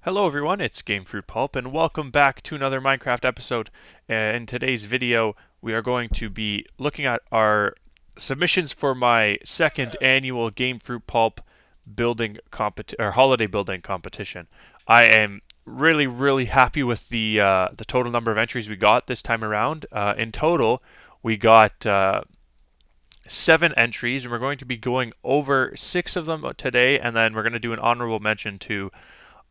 Hello everyone, it's Gamefruitpulp and welcome back to another Minecraft episode. In today's video, we are going to be looking at our submissions for my second annual Gamefruitpulp holiday building competition. I am really happy with the total number of entries we got this time around. In total, we got 7 entries, and we're going to be going over 6 of them today, and then we're going to do an honorable mention to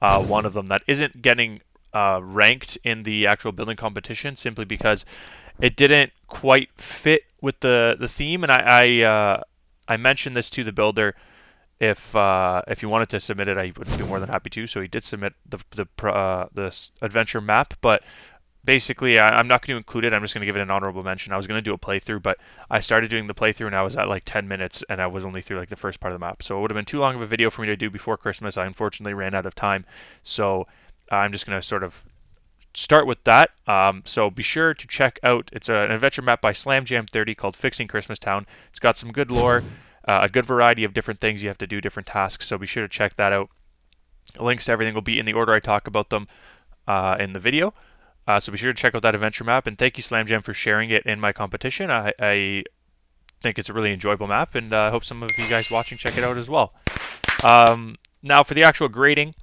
one of them that isn't getting ranked in the actual building competition simply because it didn't quite fit with the theme. And I mentioned this to the builder. If you wanted to submit it, I would be more than happy to. So he did submit this adventure map, but basically I'm not going to include it. I'm just going to give it an honorable mention. I was going to do a playthrough, but I started doing the playthrough and I was at like 10 minutes and I was only through like the first part of the map. So it would have been too long of a video for me to do before Christmas. I unfortunately ran out of time. So I'm just going to sort of start with that. So be sure to check out, it's an adventure map by SlamJam30 called Fixing Christmastown. It's got some good lore, a good variety of different things you have to do, different tasks. So be sure to check that out. Links to everything will be in the order I talk about them in the video. So be sure to check out that adventure map, and thank you SlamJam for sharing it in my competition. I think it's a really enjoyable map, and I hope some of you guys watching check it out as well. Now for the actual grading,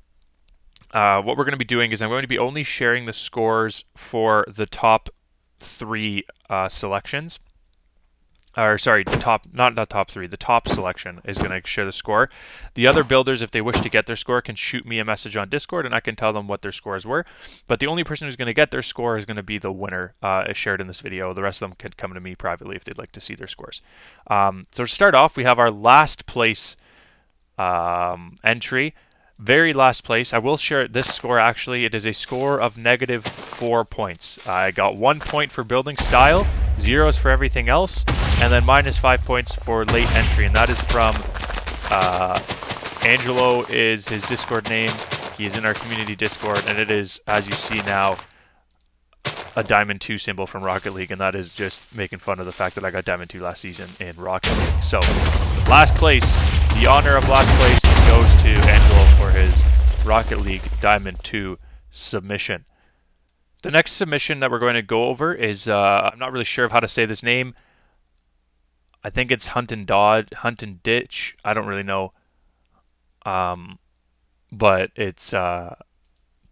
what we're going to be doing is I'm going to be only sharing the scores for the top 3 selections. Or sorry, the top selection is going to share the score. The other builders, if they wish to get their score, can shoot me a message on Discord and I can tell them what their scores were. But the only person who's going to get their score is going to be the winner shared in this video. The rest of them can come to me privately if they'd like to see their scores. So to start off, we have our last place entry. Very last place. I will share this score actually. It is a score of -4 points. I got 1 point for building style, 0s for everything else, and then -5 points for late entry. And that is from Angelo is his Discord name. He is in our community Discord, and it is, as you see now, a Diamond 2 symbol from Rocket League, and that is just making fun of the fact that I got Diamond 2 last season in Rocket League. So, last place, the honor of last place goes to Angelo for his Rocket League Diamond 2 submission. The next submission that we're going to go over is, I'm not really sure of how to say this name. I think it's Hunt and Ditch. I don't really know. But it's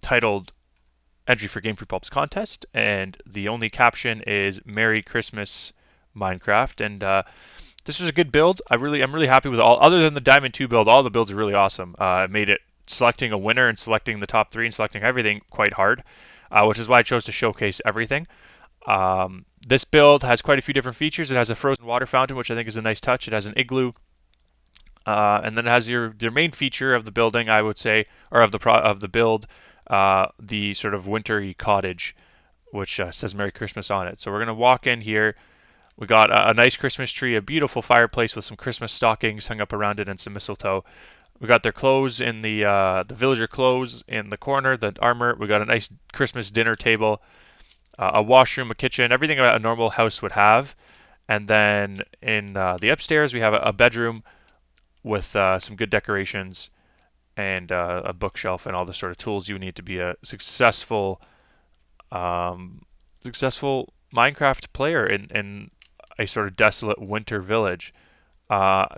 titled Entry for Gamefruitpulp's contest, and the only caption is Merry Christmas Minecraft. And this was a good build. I'm really happy with all. Other than the Diamond 2 build, all the builds are really awesome. It made it selecting a winner and selecting the top 3 and selecting everything quite hard, which is why I chose to showcase everything. This build has quite a few different features. It has a frozen water fountain, which I think is a nice touch. It has an igloo, and then it has your main feature of the building, I would say, or of the build, the sort of wintry cottage, which says Merry Christmas on it. So we're gonna walk in here. We got a nice Christmas tree, a beautiful fireplace with some Christmas stockings hung up around it, and some mistletoe. We got their clothes in the villager clothes in the corner, the armor. We got a nice Christmas dinner table, a washroom, a kitchen, everything a normal house would have. And then in the upstairs, we have a bedroom with some good decorations and a bookshelf and all the sort of tools you need to be a successful Minecraft player in a sort of desolate winter village.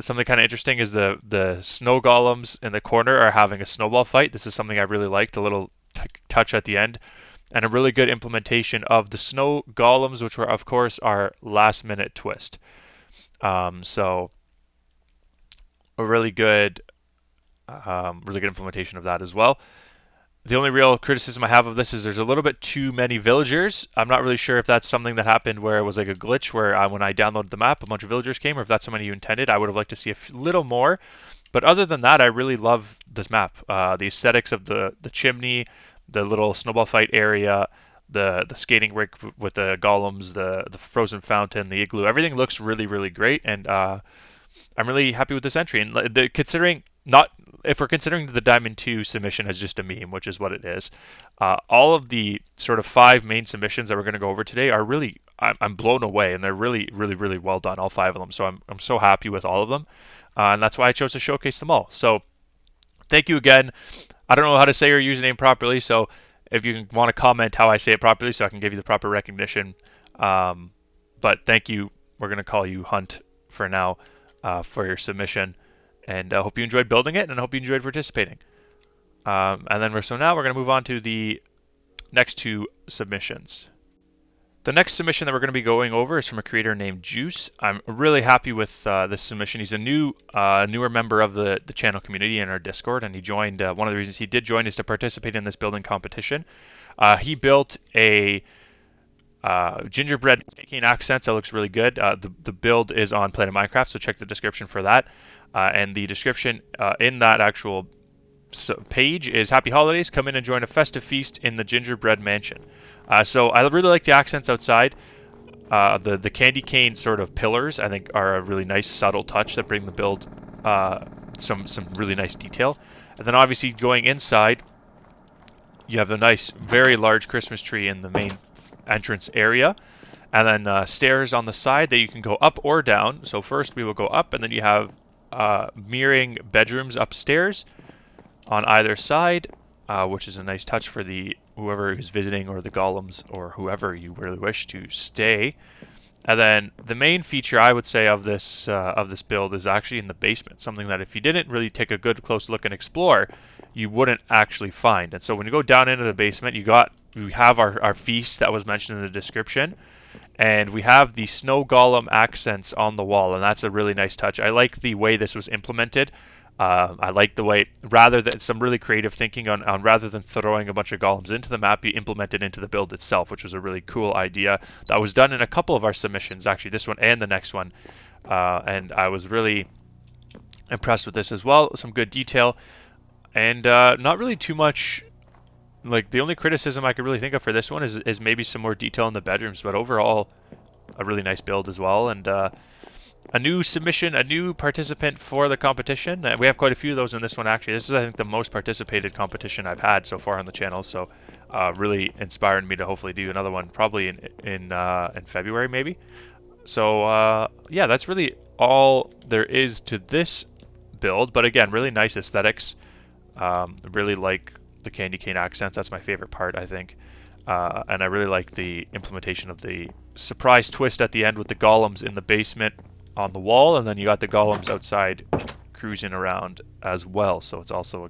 Something kind of interesting is the snow golems in the corner are having a snowball fight. This is something I really liked, a little touch at the end, and a really good implementation of the snow golems, which were of course our last minute twist. So a really good implementation of that as well. The only real criticism I have of this is there's a little bit too many villagers. I'm not really sure if that's something that happened where it was like a glitch where when I downloaded the map, a bunch of villagers came, or if that's something you intended. I would have liked to see a little more. But other than that, I really love this map. The aesthetics of the chimney, the little snowball fight area, the skating rink with the golems, the frozen fountain, the igloo, everything looks really great, and I'm really happy with this entry. And considering if we're considering the Diamond 2 submission as just a meme, which is what it is, all of the sort of 5 main submissions that we're going to go over today are really, I'm blown away, and they're really well done, all 5 of them. So I'm so happy with all of them, and that's why I chose to showcase them all. So thank you again I don't know how to say your username properly, so if you want to comment how I say it properly so I can give you the proper recognition. Um, but thank you. We're going to call you Hunt for now for your submission. And I hope you enjoyed building it, and I hope you enjoyed participating. So now we're going to move on to the next two submissions. The next submission that we're going to be going over is from a creator named Juice. I'm really happy with this submission. He's a newer member of the channel community in our Discord, and he joined. One of the reasons he did join is to participate in this building competition. He built a gingerbread cane accents that looks really good. The build is on Planet Minecraft, so check the description for that. And the description in that actual page is Happy Holidays, come in and join a festive feast in the Gingerbread Mansion. So I really like the accents outside. The candy cane sort of pillars I think are a really nice subtle touch that bring the build some really nice detail. And then obviously going inside, you have a nice very large Christmas tree in the main entrance area, and then stairs on the side that you can go up or down. So first we will go up, and then you have mirroring bedrooms upstairs on either side, which is a nice touch for whoever is visiting, or the golems, or whoever you really wish to stay. And then the main feature I would say of this build is actually in the basement, something that if you didn't really take a good close look and explore, you wouldn't actually find. And so when you go down into the basement, we have our feast that was mentioned in the description, and we have the snow golem accents on the wall, and that's a really nice touch. I like the way this was implemented. I like the way, rather than some really creative thinking on rather than throwing a bunch of golems into the map, you implement it into the build itself, which was a really cool idea that was done in a couple of our submissions, actually this one and the next one, and I was really impressed with this as well. Some good detail, and not really too much. Like, the only criticism I could really think of for this one is maybe some more detail in the bedrooms, but overall a really nice build as well. And a new submission, a new participant for the competition. We have quite a few of those in this one, actually. This is, I think, the most participated competition I've had so far on the channel, so really inspiring me to hopefully do another one, probably in February, maybe. So yeah, that's really all there is to this build, but again, really nice aesthetics. Really like the candy cane accents. That's my favorite part, I think. And I really like the implementation of the surprise twist at the end with the golems in the basement on the wall, and then you got the golems outside cruising around as well, so it's also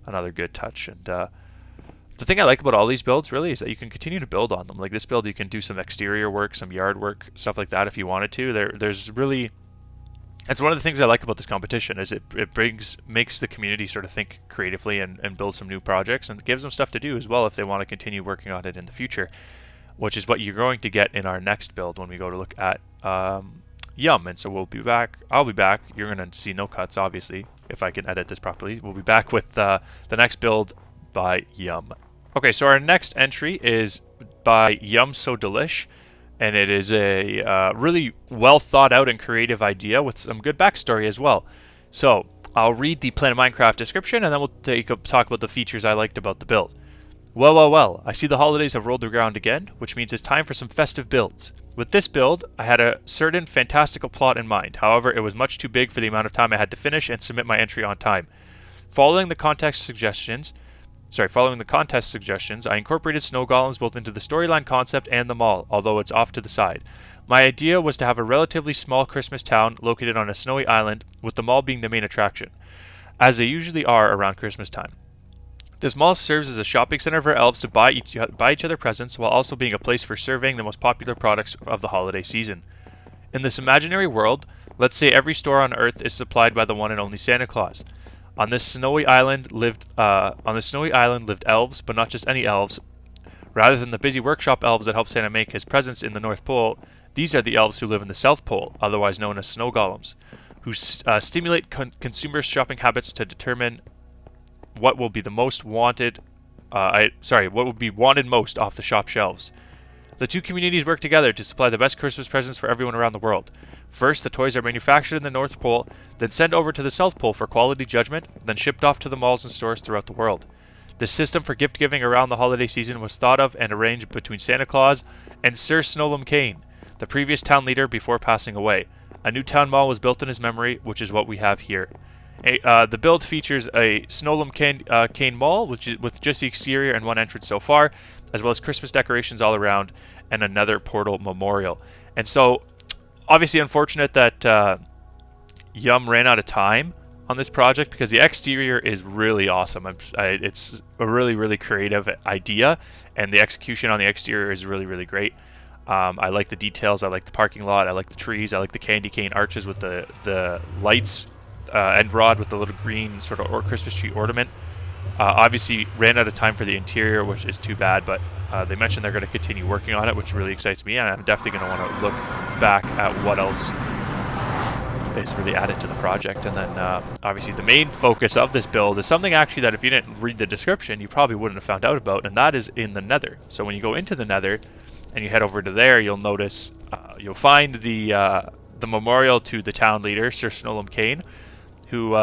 another good touch. And the thing I like about all these builds really is that you can continue to build on them. Like this build, you can do some exterior work, some yard work, stuff like that if you wanted to. There's really, it's one of the things I like about this competition is it makes the community sort of think creatively and build some new projects, and gives them stuff to do as well if they want to continue working on it in the future, which is what you're going to get in our next build when we go to look at Yum. And so we'll be back. I'll be back. You're going to see no cuts, obviously, if I can edit this properly. We'll be back with the next build by Yum. Okay, so our next entry is by YumSoDelish, and it is a really well thought out and creative idea with some good backstory as well. So I'll read the Planet Minecraft description, and then we'll talk about the features I liked about the build. Well, I see the holidays have rolled around again, which means it's time for some festive builds. With this build, I had a certain fantastical plot in mind. However, it was much too big for the amount of time I had to finish and submit my entry on time. Following the contest suggestions, I incorporated snow golems both into the storyline concept and the mall, although it's off to the side. My idea was to have a relatively small Christmas town located on a snowy island, with the mall being the main attraction, as they usually are around Christmas time. This mall serves as a shopping center for elves to buy each other presents, while also being a place for surveying the most popular products of the holiday season. In this imaginary world, let's say every store on Earth is supplied by the one and only Santa Claus. On this snowy island lived elves, but not just any elves. Rather than the busy workshop elves that help Santa make his presents in the North Pole, these are the elves who live in the South Pole, otherwise known as snow golems, who stimulate consumer shopping habits to determine what will be wanted most off the shop shelves. The two communities work together to supply the best Christmas presents for everyone around the world. First, the toys are manufactured in the North Pole, then sent over to the South Pole for quality judgment, then shipped off to the malls and stores throughout the world. This system for gift giving around the holiday season was thought of and arranged between Santa Claus and Sir Snowlem Kane, the previous town leader before passing away. A new town mall was built in his memory, which is what we have here. The build features a Snowlem cane mall, with just the exterior and one entrance so far, as well as Christmas decorations all around, and another portal memorial. And so, obviously, unfortunate that Yum ran out of time on this project because the exterior is really awesome. It's a really, really creative idea, and the execution on the exterior is really, really great. I like the details. I like the parking lot. I like the trees. I like the candy cane arches with the lights, end rod with the little green sort of Christmas tree ornament. Obviously, ran out of time for the interior, which is too bad, but they mentioned they're going to continue working on it, which really excites me, and I'm definitely going to want to look back at what else is really added to the project. And then obviously the main focus of this build is something actually that if you didn't read the description, you probably wouldn't have found out about, and that is in the Nether. So when you go into the Nether and you head over to there, you'll notice, you'll find the memorial to the town leader, Sir Snowlem Kane, who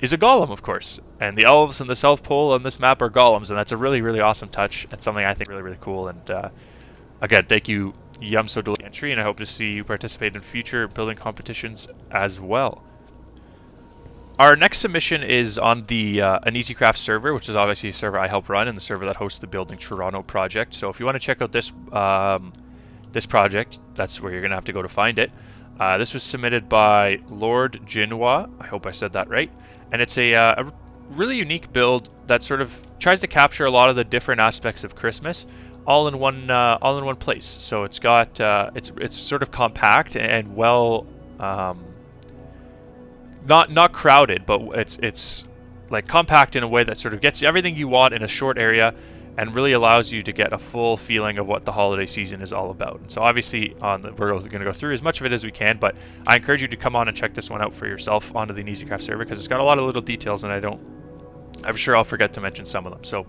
is a golem, of course. And the elves in the South Pole on this map are golems, and that's a really, really awesome touch, and something I think really, really cool. And again, thank you, YumSoDelish entry, and I hope to see you participate in future building competitions as well. Our next submission is on the Inizicraft server, which is obviously a server I help run, and the server that hosts the Building Toronto project. So if you want to check out this this project, that's where you're going to have to go to find it. This was submitted by Lord Jinwa. I hope I said that right. And it's a really unique build that sort of tries to capture a lot of the different aspects of Christmas all in one place. So it's got it's sort of compact and well, not crowded, but it's like compact in a way that sort of gets everything you want in a short area and really allows you to get a full feeling of what the holiday season is all about. And so obviously we're going to go through as much of it as we can, but I encourage you to come on and check this one out for yourself onto the Inizicraft server, because it's got a lot of little details, and I'm sure I'll forget to mention some of them. So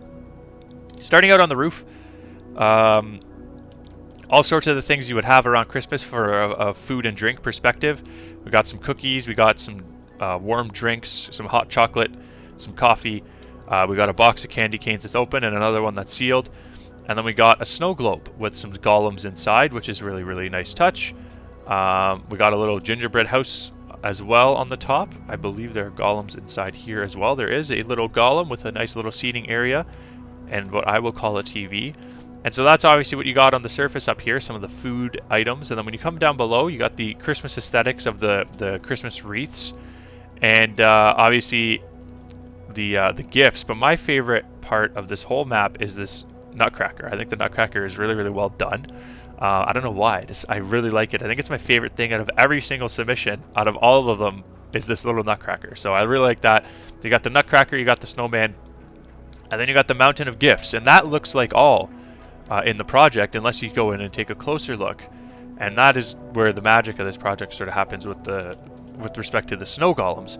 starting out on the roof, all sorts of the things you would have around Christmas for a food and drink perspective. We got some cookies, we got some warm drinks, some hot chocolate, some coffee. We got a box of candy canes that's open and another one that's sealed. And then we got a snow globe with some golems inside, which is really, really nice touch. We got a little gingerbread house as well on the top. I believe there are golems inside here as well. There is a little golem with a nice little seating area and what I will call a TV. And so that's obviously what you got on the surface up here, some of the food items. And then when you come down below, you got the Christmas aesthetics of the Christmas wreaths, and obviously the gifts. But my favorite part of this whole map is this nutcracker. I think the nutcracker is really, really well done. I don't know why. I really like it. I think it's my favorite thing out of every single submission. Out of all of them, is this little nutcracker. So I really like that. So you got the nutcracker, you got the snowman, and then you got the mountain of gifts. And that looks like all in the project, unless you go in and take a closer look. And that is where the magic of this project sort of happens with respect to the snow golems.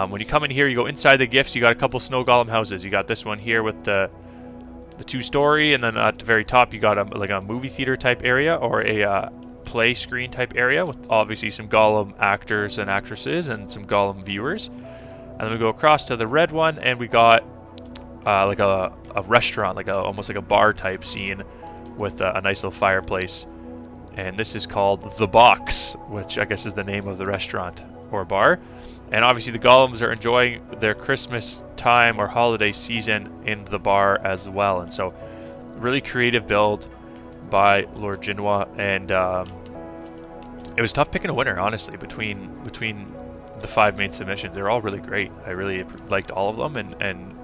When you come in here, you go inside the gifts, you got a couple snow golem houses. You got this one here with the two-story, and then at the very top you got like a movie theater type area, or a play screen type area with obviously some golem actors and actresses and some golem viewers. And then we go across to the red one, and we got like a restaurant, like almost like a bar type scene with a nice little fireplace. And this is called The Box, which I guess is the name of the restaurant or bar. And obviously the golems are enjoying their Christmas time or holiday season in the bar as well. And so really creative build by Lord Jinwa, and it was tough picking a winner, honestly, between the 5 main submissions. They're all really great. I really liked all of them, and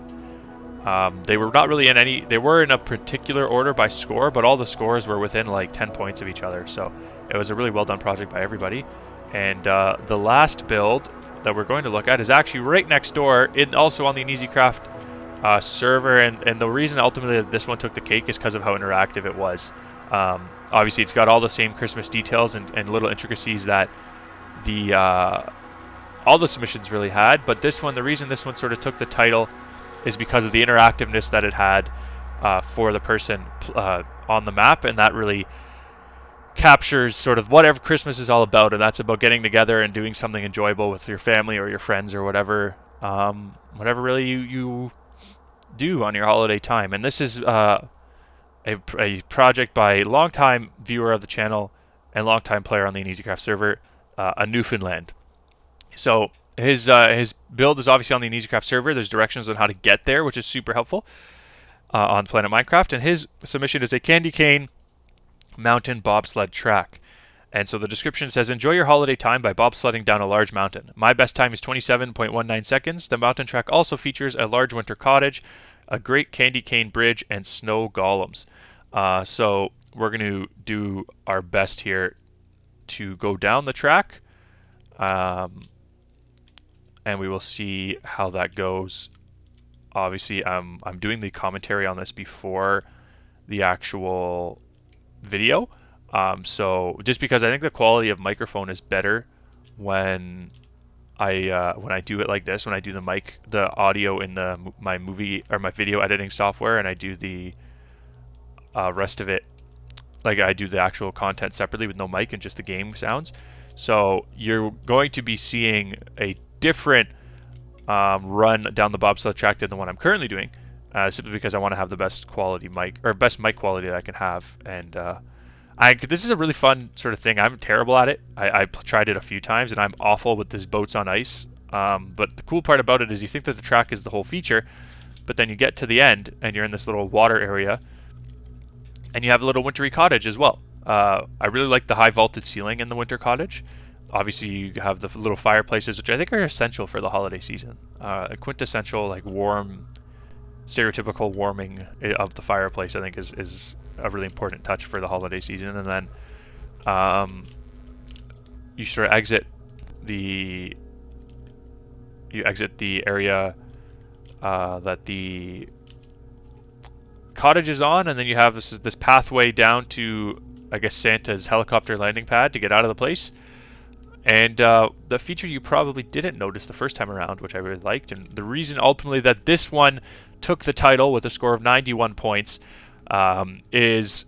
they were not really in any, they were in a particular order by score, but all the scores were within like 10 points of each other. So it was a really well done project by everybody. And the last build that we're going to look at is actually right next door, also on the Inizicraft server, and the reason ultimately that this one took the cake is because of how interactive it was. Obviously it's got all the same Christmas details and little intricacies that all the submissions really had, but this one, the reason this one sort of took the title is because of the interactiveness that it had for the person on the map, and that really captures sort of whatever Christmas is all about, and that's about getting together and doing something enjoyable with your family or your friends or whatever really you do on your holiday time. And this is a project by a longtime viewer of the channel and longtime player on the Inizicraft server, a Newfoundland. So his build is obviously on the Inizicraft server. There's directions on how to get there, which is super helpful on Planet Minecraft. And his submission is a candy cane mountain bobsled track. And so the description says, enjoy your holiday time by bobsledding down a large mountain. My best time is 27.19 seconds. The mountain track also features a large winter cottage, a great candy cane bridge, and snow golems. So we're going to do our best here to go down the track. And we will see how that goes. Obviously, I'm doing the commentary on this before the actual video. So just because I think the quality of microphone is better when I do it like this, when I do the audio in my video editing software, and I do the rest of it, like I do the actual content separately with no mic and just the game sounds. So you're going to be seeing a different run down the bobsled track than the one I'm currently doing, simply because I want to have the best quality mic, or best mic quality that I can have. And this is a really fun sort of thing. I'm terrible at it. I tried it a few times, and I'm awful with these boats on ice. But the cool part about it is you think that the track is the whole feature, but then you get to the end, and you're in this little water area, and you have a little wintry cottage as well. I really like the high vaulted ceiling in the winter cottage. Obviously, you have the little fireplaces, which I think are essential for the holiday season. A quintessential, like, warm, stereotypical warming of the fireplace, I think, is a really important touch for the holiday season. And then you sort of exit the area that the cottage is on, and then you have this pathway down to, I guess, Santa's helicopter landing pad to get out of the place. And the feature you probably didn't notice the first time around, which I really liked, and the reason ultimately that this one took the title with a score of 91 points, is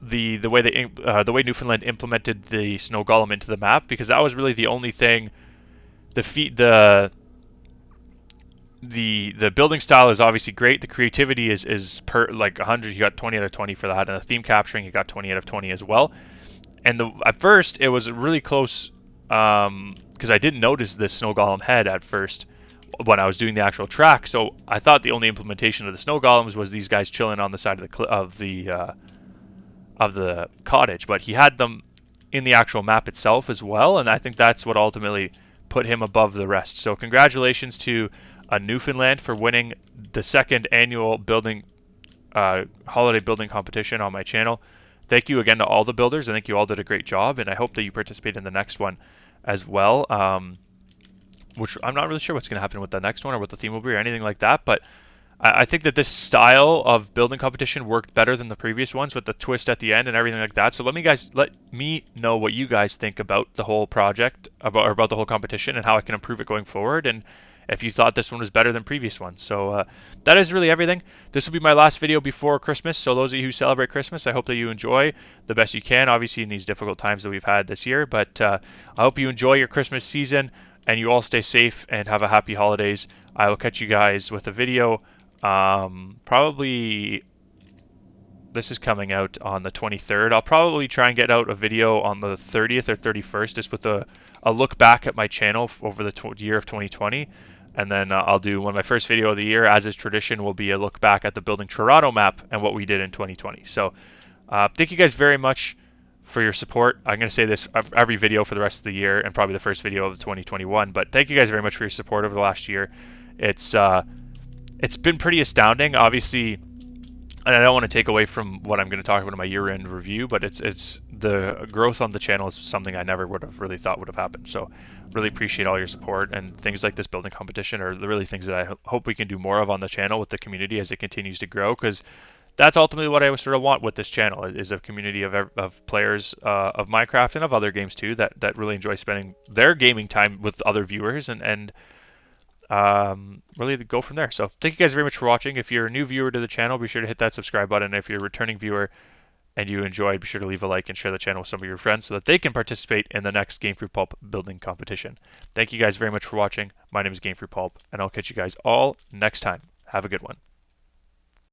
the way Newfoundland implemented the snow golem into the map, because that was really the only thing. The building style is obviously great. The creativity is like 100. You got 20 out of 20 for that, and the theme capturing you got 20 out of 20 as well. And at first it was really close, because I didn't notice this snow golem head at first when I was doing the actual track. So I thought the only implementation of the snow golems was these guys chilling on the side of the cottage, but he had them in the actual map itself as well, and I think that's what ultimately put him above the rest. So congratulations to Newfoundland for winning the second annual holiday building competition on my channel. Thank you again to all the builders. I think you all did a great job, and I hope that you participate in the next one as well. Which I'm not really sure what's going to happen with the next one or what the theme will be or anything like that, but I think that this style of building competition worked better than the previous ones with the twist at the end and everything like that. So let me know what you guys think about the whole project, about the whole competition, and how I can improve it going forward, and if you thought this one was better than previous ones. So that is really everything. This will be my last video before Christmas, so those of you who celebrate Christmas, I hope that you enjoy the best you can, obviously in these difficult times that we've had this year, but I hope you enjoy your Christmas season, and you all stay safe and have a happy holidays. I will catch you guys with a video. Probably this is coming out on the 23rd. I'll probably try and get out a video on the 30th or 31st, just with a look back at my channel over the year of 2020. And then I'll do my first video of the year, as is tradition, will be a look back at the Building Toronto map and what we did in 2020. So thank you guys very much for your support. I'm going to say this every video for the rest of the year, and probably the first video of 2021. But thank you guys very much for your support over the last year. It's been pretty astounding, obviously, and I don't want to take away from what I'm going to talk about in my year-end review, but it's the growth on the channel is something I never would have really thought would have happened. So really appreciate all your support, and things like this building competition are really things that I hope we can do more of on the channel with the community as it continues to grow, because that's ultimately what I sort of want with this channel, is a community of players of Minecraft and of other games too that really enjoy spending their gaming time with other viewers, and really go from there. So thank you guys very much for watching. If you're a new viewer to the channel, be sure to hit that subscribe button. If you're a returning viewer and you enjoyed, be sure to leave a like and share the channel with some of your friends so that they can participate in the next Gamefruitpulp building competition. Thank you guys very much for watching. My name is Gamefruitpulp, and I'll catch you guys all next time. Have a good one.